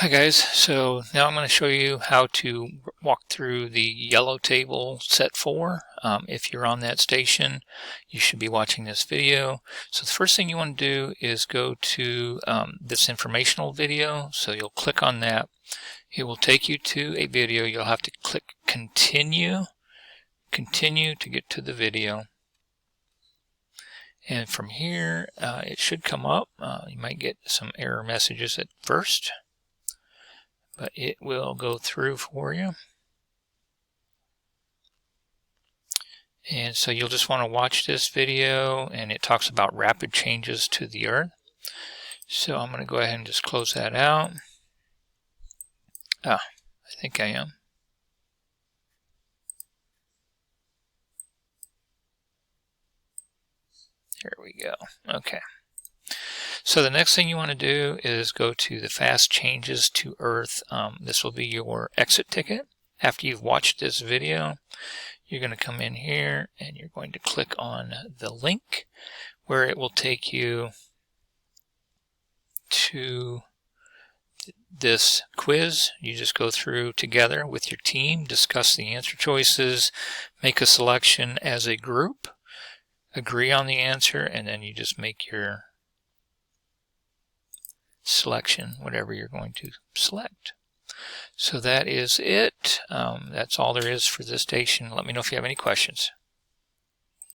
Hi guys, so now I'm going to show you how to walk through the yellow table set 4. If you're on that station, you should be watching this video. So the first thing you want to do is go to this informational video. So you'll click on that. It will take you to a video. You'll have to click continue to get to the video. And from here, it should come up. You might get some error messages at first, but it will go through for you. And so you'll just want to watch this video, and it talks about rapid changes to the Earth. So I'm going to go ahead and just close that out. I think I am. Here we go. Okay. So the next thing you want to do is go to the Fast Changes to Earth. This will be your exit ticket. After you've watched this video, you're going to come in here and you're going to click on the link where it will take you to this quiz. You just go through together with your team, discuss the answer choices, make a selection as a group, agree on the answer, and then you just make your selection, whatever you're going to select. So that is it. That's all there is for this station. Let me know if you have any questions.